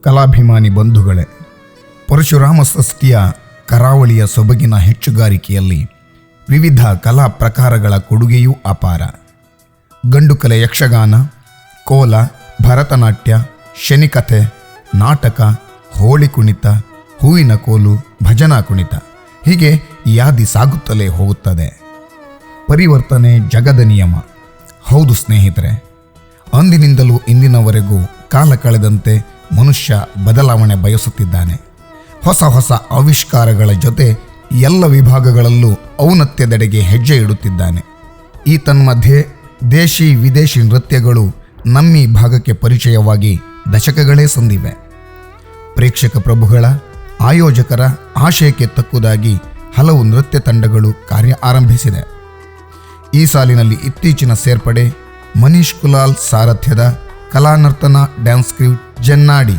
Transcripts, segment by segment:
ಕಲಾಭಿಮಾನಿ ಬಂಧುಗಳೇ, ಪರಶುರಾಮ ಷಷ್ಠಿಯ ಕರಾವಳಿಯ ಸೊಬಗಿನ ಹೆಚ್ಚುಗಾರಿಕೆಯಲ್ಲಿ ವಿವಿಧ ಕಲಾ ಪ್ರಕಾರಗಳ ಕೊಡುಗೆಯೂ ಅಪಾರ. ಗಂಡುಕಲೆ ಯಕ್ಷಗಾನ, ಕೋಲ, ಭರತನಾಟ್ಯ, ಶನಿಕಥೆ, ನಾಟಕ, ಹೋಳಿ ಕುಣಿತ, ಹೂವಿನ ಕೋಲು, ಭಜನಾ ಕುಣಿತ ಹೀಗೆ ಯಾದಿ ಸಾಗುತ್ತಲೇ ಹೋಗುತ್ತದೆ. ಪರಿವರ್ತನೆ ಜಗದ ನಿಯಮ. ಹೌದು ಸ್ನೇಹಿತರೆ, ಅಂದಿನಿಂದಲೂ ಇಂದಿನವರೆಗೂ ಕಾಲ ಕಳೆದಂತೆ ಮನುಷ್ಯ ಬದಲಾವಣೆ ಬಯಸುತ್ತಿದ್ದಾನೆ. ಹೊಸ ಹೊಸ ಆವಿಷ್ಕಾರಗಳ ಜೊತೆ ಎಲ್ಲ ವಿಭಾಗಗಳಲ್ಲೂ ಔನ್ನತ್ಯದೆಡೆಗೆ ಹೆಜ್ಜೆ ಇಡುತ್ತಿದ್ದಾನೆ. ಈ ತನ್ಮಧ್ಯೆ ದೇಶಿ ವಿದೇಶಿ ನೃತ್ಯಗಳು ನಮ್ಮಿ ಭಾಗಕ್ಕೆ ಪರಿಚಯವಾಗಿ ದಶಕಗಳೇ ಸಂದಿವೆ. ಪ್ರೇಕ್ಷಕ ಪ್ರಭುಗಳ, ಆಯೋಜಕರ ಆಶಯಕ್ಕೆ ತಕ್ಕುದಾಗಿ ಹಲವು ನೃತ್ಯ ತಂಡಗಳು ಕಾರ್ಯ ಆರಂಭಿಸಿದೆ. ಈ ಸಾಲಿನಲ್ಲಿ ಇತ್ತೀಚಿನ ಸೇರ್ಪಡೆ ಮನೀಶ್ ಕುಲಾಲ್ ಸಾರಥ್ಯದ Kalanartana dance crew Jannadi.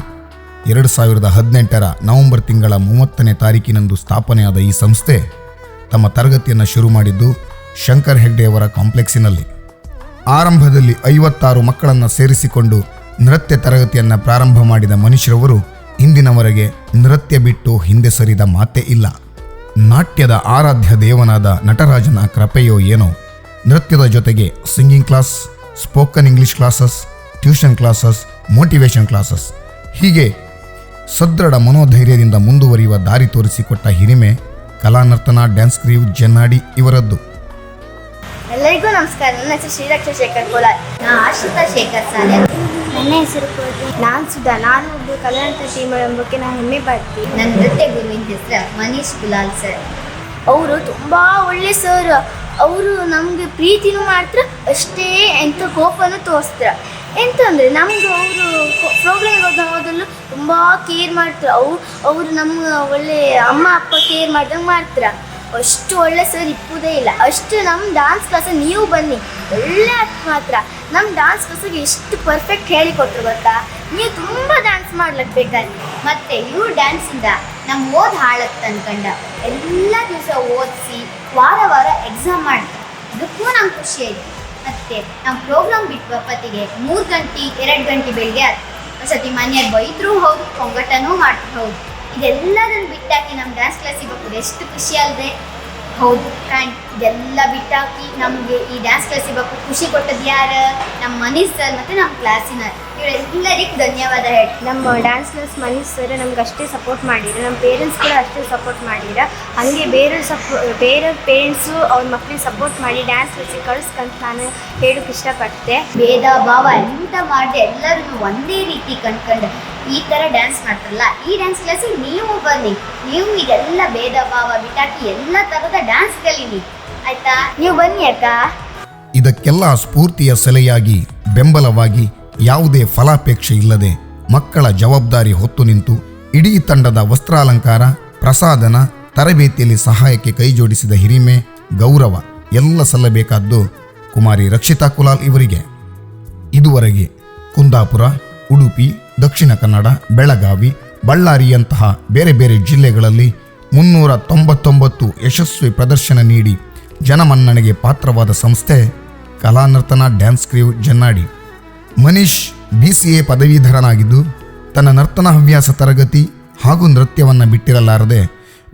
2018 November ತಿಂಗಳ 30ನೇ ತಾರೀಕಿನಂದು ಸ್ಥಾಪನೆಯಾದ ಈ ಸಂಸ್ಥೆ ತಮ್ಮ ತರಗತಿಯನ್ನು ಶುರು ಮಾಡಿದ್ದು ಶಂಕರ್ ಹೆಗ್ಡೆಯವರ ಕಾಂಪ್ಲೆಕ್ಸಿನಲ್ಲಿ. ಆರಂಭದಲ್ಲಿ 56 ಮಕ್ಕಳನ್ನು ಸೇರಿಸಿಕೊಂಡು ನೃತ್ಯ ತರಗತಿಯನ್ನು ಪ್ರಾರಂಭ ಮಾಡಿದ ಮನೀಶ್ರವರು ಇಂದಿನವರೆಗೆ ನೃತ್ಯ ಬಿಟ್ಟು ಹಿಂದೆ ಸರಿದ ಮಾತೇ ಇಲ್ಲ. ನಾಟ್ಯದ ಆರಾಧ್ಯ ದೇವನಾದ ನಟರಾಜನ ಕೃಪೆಯೋ ಏನೋ, ನೃತ್ಯದ ಜೊತೆಗೆ singing class, spoken English classes, tuition classes, motivation classes ಹೀಗೆ ಸದೃಢ ಮನೋಧೈರ್ಯದಿಂದ ಮುಂದುವರಿಯುವ ದಾರಿ ತೋರಿಸಿಕೊಟ್ಟ ಹಿರಿಮೆ ಕಲಾನರ್ತನ ಡ್ಯಾನ್ಸ್ ಕ್ರ್ಯೂ ಜನ್ನಾಡಿ ಇವರದ್ದು. ಎಲ್ಲರಿಗೂ ನಮಸ್ಕಾರ. ನನ್ನ ಹೆಸರು ಶ್ರೀರಕ್ಷಾ ಶೇಖರ್ ಕೋಲಾರ್. ನಾನು ಆಶ್ರಿತಾ ಶೇಖರ್ ಸಾಲೆ. ನನ್ನ ಹೆಸರು ನಾನು ಸುಧಾ. ನಾನು ಒಬ್ಬರು ಕಲಾನರ್ತನ ಟೀಮ್ ಎಂಬಕ್ಕೆ ನಾನು ಹೆಮ್ಮೆ ಪಡ್ತೀನಿ. ನನ್ನ ನೃತ್ಯ ಗುರುವಿನ ಹೆಸರು ಮನೀಶ್ ಕುಲಾಲ್ ಸರ್. ಅವರು ತುಂಬ ಒಳ್ಳೆ ಸರ್. ಅವರು ನಮಗೆ ಪ್ರೀತಿನೂ ಮಾಡ್ತಾರೆ, ಅಷ್ಟೇ ಎಂಥ ಕೋಪನೂ ತೋರಿಸ್ತಾರೆ. ಎಂತಂದರೆ ನಮಗೆ ಅವರು ಪ್ರೋಗ್ರಾಮ್ಗೆ ಹೋದಲ್ಲೂ ತುಂಬ ಕೇರ್ ಮಾಡ್ತಾರೆ. ಅವರು ನಮ್ಗೆ ಒಳ್ಳೆ ಅಮ್ಮ ಅಪ್ಪ ಕೇರ್ ಮಾಡ್ದಂಗೆ ಮಾಡ್ತಾರೆ. ಅಷ್ಟು ಒಳ್ಳೆ ಸರ್ ಇಪ್ಪುದೇ ಇಲ್ಲ. ಅಷ್ಟು ನಮ್ಮ ಡ್ಯಾನ್ಸ್ ಕ್ಲಾಸಿಗೆ ನೀವು ಬನ್ನಿ, ಒಳ್ಳೆ ಅರ್ಥ ಮಾತ್ರ. ನಮ್ಮ ಡ್ಯಾನ್ಸ್ ಕ್ಲಾಸಿಗೆ ಎಷ್ಟು ಪರ್ಫೆಕ್ಟ್ ಹೇಳಿಕೊಟ್ರು ಗೊತ್ತಾ. ನೀವು ತುಂಬ ಡ್ಯಾನ್ಸ್ ಮಾಡ್ಲಿಕ್ಕೆ ಬೇಕಾದ್ರೆ. ಮತ್ತು ಇವ್ರ ಡ್ಯಾನ್ಸಿಂದ ನಮ್ಮ ಓದ್ ಹಾಳತ್ತೆ ಅನ್ಕಂಡ ಎಲ್ಲ ದಿವಸ ಓದಿಸಿ ವಾರ ವಾರ ಎಕ್ಸಾಮ್ ಮಾಡ್ತಾರೆ. ಅದಕ್ಕೂ ನಂಗೆ ಖುಷಿ ಆಯಿತು. ಮತ್ತು ನಮ್ಮ ಪ್ರೋಗ್ರಾಮ್ ಬಿಟ್ಟು ಬಪ್ಪತ್ತಿಗೆ 3 ಗಂಟೆ 2 ಗಂಟೆ ಬೆಳಿಗ್ಗೆ ಆಯ್ತು. ಒಂದ್ಸತಿ ಮನೆಯವ್ರು ಬೈದರೂ ಹೌದು, ಕೊಂಗಟನೂ ಮಾಡ್ತಾರೆ ಹೌದು. ಇದೆಲ್ಲದನ್ನು ಬಿಟ್ಟಾಕಿ ನಮ್ಮ ಡ್ಯಾನ್ಸ್ ಕ್ಲಾಸಿಗೆ ಹೋಗೋದು ಎಷ್ಟು ಖುಷಿ ಅಲ್ಲದೆ ಹೌದು. ಇದೆಲ್ಲ ಬಿಟ್ಟಾಕಿ ನಮಗೆ ಈ ಡ್ಯಾನ್ಸ್ ಕ್ಲಾಸಿಗೆ ಬೇಕು ಖುಷಿ ಕೊಟ್ಟದ್ದು ಯಾರು? ನಮ್ಮ ಮನೀಶ್ ಸರ್ ಮತ್ತು ನಮ್ಮ ಕ್ಲಾಸಿನ ಇವರೆಲ್ಲರಿಗೂ ಧನ್ಯವಾದ ಹೇಳಿ. ನಮ್ಮ ಡ್ಯಾನ್ಸ್ ಕ್ಲಾಸ್ ಮನೀಶ್ ಸರ್ ನಮ್ಗೆ ಅಷ್ಟೇ ಸಪೋರ್ಟ್ ಮಾಡಿದ್ರು. ನಮ್ಮ ಪೇರೆಂಟ್ಸ್ ಕೂಡ ಅಷ್ಟೇ ಸಪೋರ್ಟ್ ಮಾಡಿರ. ಹಾಗೆ ಬೇರೆ ಪೇರೆಂಟ್ಸು ಅವ್ರ ಮಕ್ಕಳಿಗೆ ಸಪೋರ್ಟ್ ಮಾಡಿ ಡ್ಯಾನ್ಸ್ ಕ್ಲಾಸಿಗೆ ಕಳಿಸ್ಕಂತ ನಾನು ಹೇಳೋಕ್ಕೆ ಇಷ್ಟಪಡ್ತೆ. ಭೇದ ಭಾವ ಎಂತ ಮಾಡಿದೆ ಎಲ್ಲರೂ ಒಂದೇ ರೀತಿ ಕಂಡ್ಕೊಂಡು ಈ ಥರ ಡ್ಯಾನ್ಸ್ ಮಾಡ್ತಾರಲ್ಲ, ಈ ಡ್ಯಾನ್ಸ್ ಕ್ಲಾಸಿಗೆ ನೀವು ಬನ್ನಿ. ನೀವು ಇದೆಲ್ಲ ಭೇದ ಭಾವ ಬಿಟ್ಟಾಕಿ ಎಲ್ಲ ಥರದ ಡ್ಯಾನ್ಸ್ ಕಲೀನಿ, ಆಯ್ತಾ? ನೀವು ಬನ್ನಿ ಅಕ್ಕ. ಇದಕ್ಕೆಲ್ಲ ಸ್ಫೂರ್ತಿಯ ಸೆಲೆಯಾಗಿ ಬೆಂಬಲವಾಗಿ ಯಾವುದೇ ಫಲಾಪೇಕ್ಷೆ ಇಲ್ಲದೆ ಮಕ್ಕಳ ಜವಾಬ್ದಾರಿ ಹೊತ್ತು ನಿಂತು ಇಡೀ ತಂಡದ ವಸ್ತ್ರಾಲಂಕಾರ, ಪ್ರಸಾದನ, ತರಬೇತಿಯಲ್ಲಿ ಸಹಾಯಕ್ಕೆ ಕೈಜೋಡಿಸಿದ ಹಿರಿಮೆ, ಗೌರವ ಎಲ್ಲ ಸಲ್ಲಬೇಕಾದ್ದು ಕುಮಾರಿ ರಕ್ಷಿತಾ ಕುಲಾಲ್ ಇವರಿಗೆ. ಇದುವರೆಗೆ ಕುಂದಾಪುರ, ಉಡುಪಿ, ದಕ್ಷಿಣ ಕನ್ನಡ, ಬೆಳಗಾವಿ, ಬಳ್ಳಾರಿಯಂತಹ ಬೇರೆ ಬೇರೆ ಜಿಲ್ಲೆಗಳಲ್ಲಿ 399 ಯಶಸ್ವಿ ಪ್ರದರ್ಶನ ನೀಡಿ ಜನಮನ್ನಣೆಗೆ ಪಾತ್ರವಾದ ಸಂಸ್ಥೆ ಕಲಾನರ್ತನ dance crew Jannadi. Manish BCA ಪದವೀಧರನಾಗಿದ್ದು ತನ್ನ ನರ್ತನ ಹವ್ಯಾಸ ತರಗತಿ ಹಾಗೂ ನೃತ್ಯವನ್ನು ಬಿಟ್ಟಿರಲಾರದೆ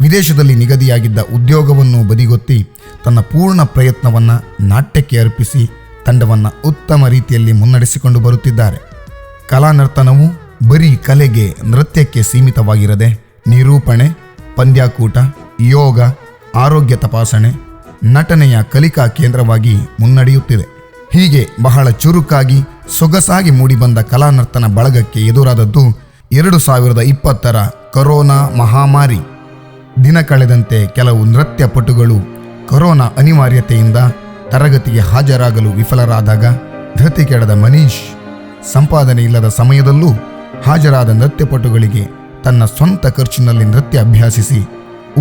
ವಿದೇಶದಲ್ಲಿ ನಿಗದಿಯಾಗಿದ್ದ ಉದ್ಯೋಗವನ್ನು ಬದಿಗೊತ್ತಿ ತನ್ನ ಪೂರ್ಣ ಪ್ರಯತ್ನವನ್ನು ನಾಟ್ಯಕ್ಕೆ ಅರ್ಪಿಸಿ ತಂಡವನ್ನು ಉತ್ತಮ ರೀತಿಯಲ್ಲಿ ಮುನ್ನಡೆಸಿಕೊಂಡು ಬರುತ್ತಿದ್ದಾರೆ. ಕಲಾನರ್ತನವು ಬರೀ ಕಲೆಗೆ, ನೃತ್ಯಕ್ಕೆ ಸೀಮಿತವಾಗಿರದೆ ನಿರೂಪಣೆ, ಪಂದ್ಯಾಕೂಟ, ಯೋಗ, ಆರೋಗ್ಯ ತಪಾಸಣೆ, ನಟನೆಯ ಕಲಿಕಾ ಕೇಂದ್ರವಾಗಿ ಮುನ್ನಡೆಯುತ್ತಿದೆ. ಹೀಗೆ ಬಹಳ ಚುರುಕಾಗಿ ಸೊಗಸಾಗಿ ಮೂಡಿಬಂದ ಕಲಾನರ್ತನ ಬಳಗಕ್ಕೆ ಎದುರಾದದ್ದು 2020 ಕೊರೋನಾ ಮಹಾಮಾರಿ. ದಿನ ಕಳೆದಂತೆ ಕೆಲವು ನೃತ್ಯ ಪಟುಗಳು ಕೊರೋನಾ ಅನಿವಾರ್ಯತೆಯಿಂದ ತರಗತಿಗೆ ಹಾಜರಾಗಲು ವಿಫಲರಾದಾಗ ಧೃತಿ ಕೆಡದ ಮನೀಶ್ ಸಂಪಾದನೆ ಇಲ್ಲದ ಸಮಯದಲ್ಲೂ ಹಾಜರಾದ ನೃತ್ಯಪಟುಗಳಿಗೆ ತನ್ನ ಸ್ವಂತ ಖರ್ಚಿನಲ್ಲಿ ನೃತ್ಯ ಅಭ್ಯಾಸಿಸಿ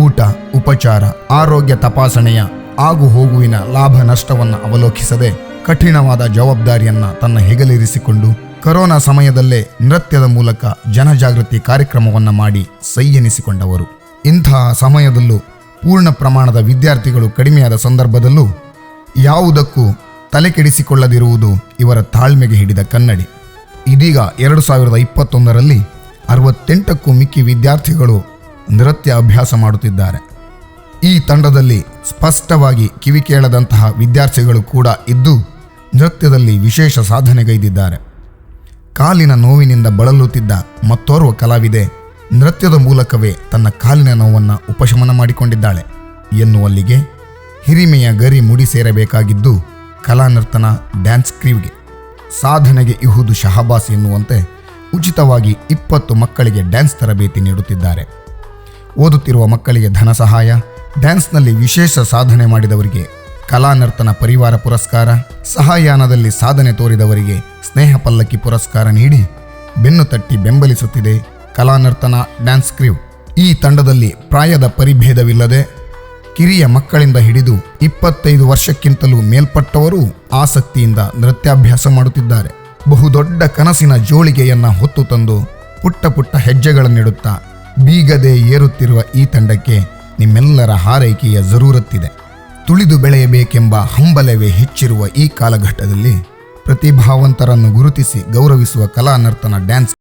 ಊಟ, ಉಪಚಾರ, ಆರೋಗ್ಯ ತಪಾಸಣೆಯ ಆಗು ಹೋಗುವಿನ ಲಾಭ ನಷ್ಟವನ್ನು ಅವಲೋಕಿಸದೆ ಕಠಿಣವಾದ ಜವಾಬ್ದಾರಿಯನ್ನು ತನ್ನ ಹೆಗಲೇರಿಸಿಕೊಂಡು ಕೊರೋನಾ ಸಮಯದಲ್ಲೇ ನೃತ್ಯದ ಮೂಲಕ ಜನಜಾಗೃತಿ ಕಾರ್ಯಕ್ರಮವನ್ನು ಮಾಡಿ ಸೈ ಎನಿಸಿಕೊಂಡವರು. ಇಂತಹ ಸಮಯದಲ್ಲೂ ಪೂರ್ಣ ಪ್ರಮಾಣದ ವಿದ್ಯಾರ್ಥಿಗಳು ಕಡಿಮೆಯಾದ ಸಂದರ್ಭದಲ್ಲೂ ಯಾವುದಕ್ಕೂ ತಲೆ ಕೆಡಿಸಿಕೊಳ್ಳದಿರುವುದು ಇವರ ತಾಳ್ಮೆಗೆ ಹಿಡಿದ ಕನ್ನಡಿ. ಇದೀಗ 2021ರಲ್ಲಿ 68ಕ್ಕೂ ಮಿಕ್ಕಿ ವಿದ್ಯಾರ್ಥಿಗಳು ನೃತ್ಯ ಅಭ್ಯಾಸ ಮಾಡುತ್ತಿದ್ದಾರೆ. ಈ ತಂಡದಲ್ಲಿ ಸ್ಪಷ್ಟವಾಗಿ ಕಿವಿ ಕೇಳದಂತಹ ವಿದ್ಯಾರ್ಥಿಗಳು ಕೂಡ ಇದ್ದು ನೃತ್ಯದಲ್ಲಿ ವಿಶೇಷ ಸಾಧನೆಗೈದಿದ್ದಾರೆ. ಕಾಲಿನ ನೋವಿನಿಂದ ಬಳಲುತ್ತಿದ್ದ ಮತ್ತೋರ್ವ ಕಲಾವಿದೆ ನೃತ್ಯದ ಮೂಲಕವೇ ತನ್ನ ಕಾಲಿನ ನೋವನ್ನು ಉಪಶಮನ ಮಾಡಿಕೊಂಡಿದ್ದಾಳೆ ಎನ್ನುವಲ್ಲಿಗೆ ಹಿರಿಮೆಯ ಗರಿ ಮುಡಿ ಸೇರಬೇಕಾಗಿದ್ದು ಕಲಾನರ್ತನ ಡ್ಯಾನ್ಸ್ ಕ್ರೀವ್ಗೆ. ಸಾಧನೆಗೆ ಇಹುದು ಶಹಬಾಸ್ ಎನ್ನುವಂತೆ ಉಚಿತವಾಗಿ 20 ಮಕ್ಕಳಿಗೆ ಡ್ಯಾನ್ಸ್ ತರಬೇತಿ ನೀಡುತ್ತಿದ್ದಾರೆ. ಓದುತ್ತಿರುವ ಮಕ್ಕಳಿಗೆ ಧನ ಸಹಾಯ, ಡ್ಯಾನ್ಸ್ನಲ್ಲಿ ವಿಶೇಷ ಸಾಧನೆ ಮಾಡಿದವರಿಗೆ ಕಲಾನರ್ತನ ಪರಿವಾರ ಪುರಸ್ಕಾರ, ಸಹಾಯಯಾನದಲ್ಲಿ ಸಾಧನೆ ತೋರಿದವರಿಗೆ ಸ್ನೇಹ ಪಲ್ಲಕ್ಕಿ ಪುರಸ್ಕಾರ ನೀಡಿ ಬೆನ್ನು ತಟ್ಟಿ ಬೆಂಬಲಿಸುತ್ತಿದೆ ಕಲಾನರ್ತನ ಡ್ಯಾನ್ಸ್ ಕ್ರೀವ್. ಈ ತಂಡದಲ್ಲಿ ಪ್ರಾಯದ ಪರಿಭೇದವಿಲ್ಲದೆ ಕಿರಿಯ ಮಕ್ಕಳಿಂದ ಹಿಡಿದು 25 ವರ್ಷಕ್ಕಿಂತಲೂ ಮೇಲ್ಪಟ್ಟವರು ಆಸಕ್ತಿಯಿಂದ ನೃತ್ಯಾಭ್ಯಾಸ ಮಾಡುತ್ತಿದ್ದಾರೆ. ಬಹುದೊಡ್ಡ ಕನಸಿನ ಜೋಳಿಗೆಯನ್ನು ಹೊತ್ತು ತಂದು ಪುಟ್ಟ ಪುಟ್ಟ ಹೆಜ್ಜೆಗಳನ್ನಿಡುತ್ತಾ ಬೀಗದೆ ಏರುತ್ತಿರುವ ಈ ತಂಡಕ್ಕೆ ನಿಮ್ಮೆಲ್ಲರ ಹಾರೈಕೆಯ ಜರೂರತ್ತಿದೆ. ತುಳಿದು ಬೆಳೆಯಬೇಕೆಂಬ ಹಂಬಲವೇ ಹೆಚ್ಚಿರುವ ಈ ಕಾಲಘಟ್ಟದಲ್ಲಿ ಪ್ರತಿಭಾವಂತರನ್ನು ಗುರುತಿಸಿ ಗೌರವಿಸುವ ಕಲಾನರ್ತನ ಡ್ಯಾನ್ಸ್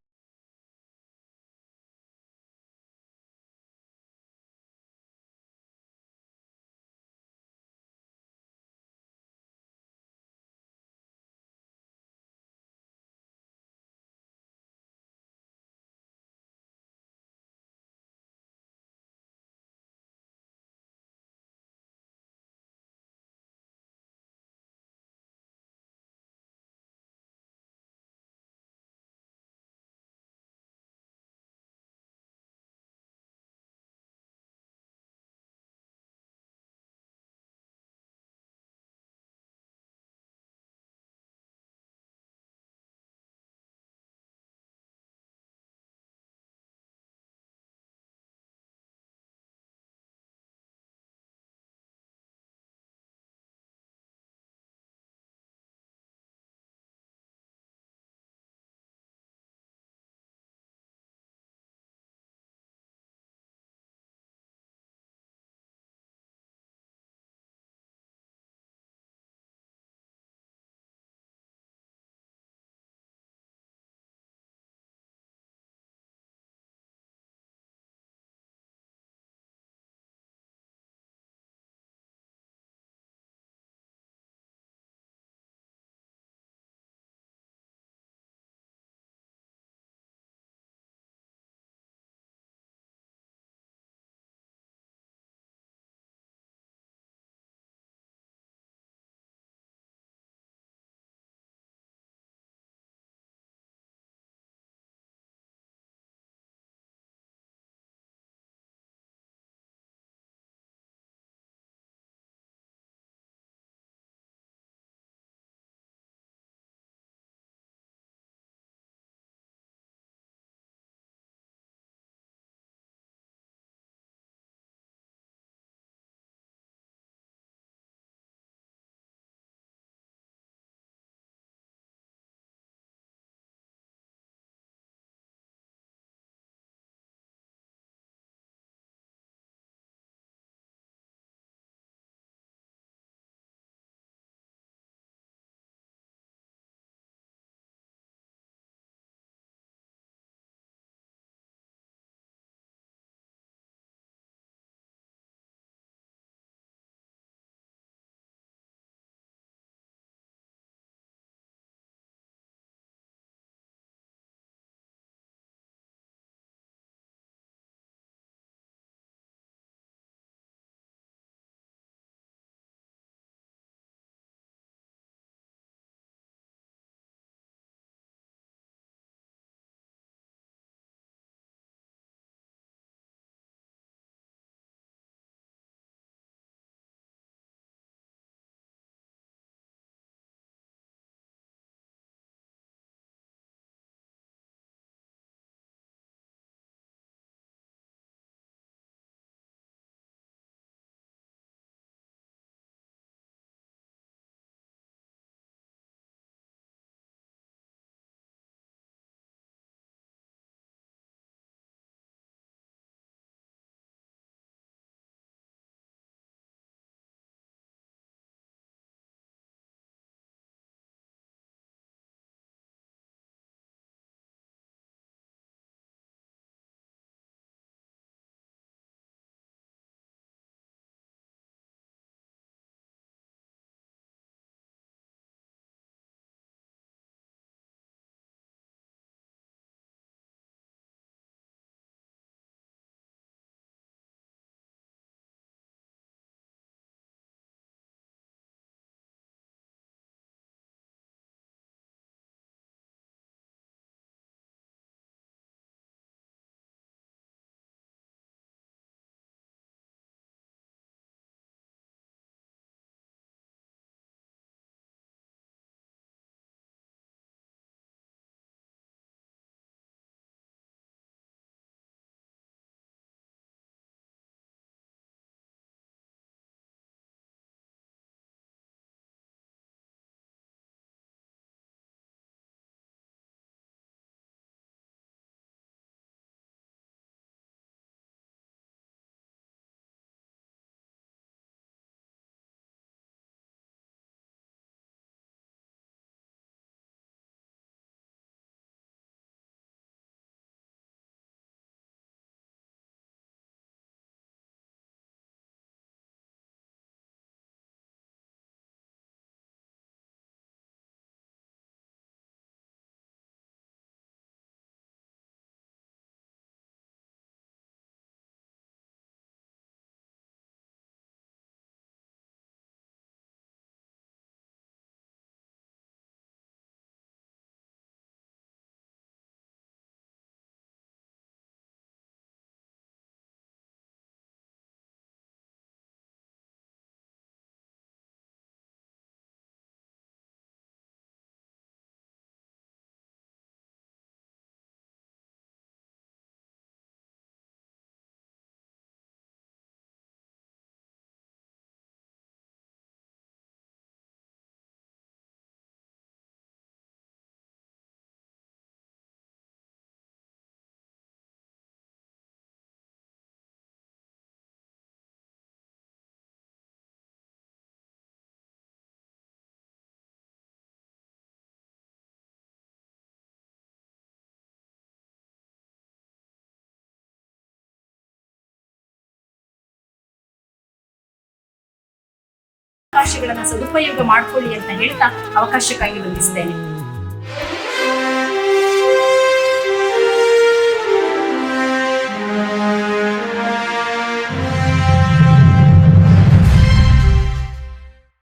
ಅವಕಾಶಗಳನ್ನ ಸದುಪಯೋಗ ಮಾಡ್ಕೊಳ್ಳಿ ಅಂತ ಹೇಳ್ತಾ ಅವಕಾಶಕ್ಕಾಗಿ ವಂದಿಸ್ತೇನೆ.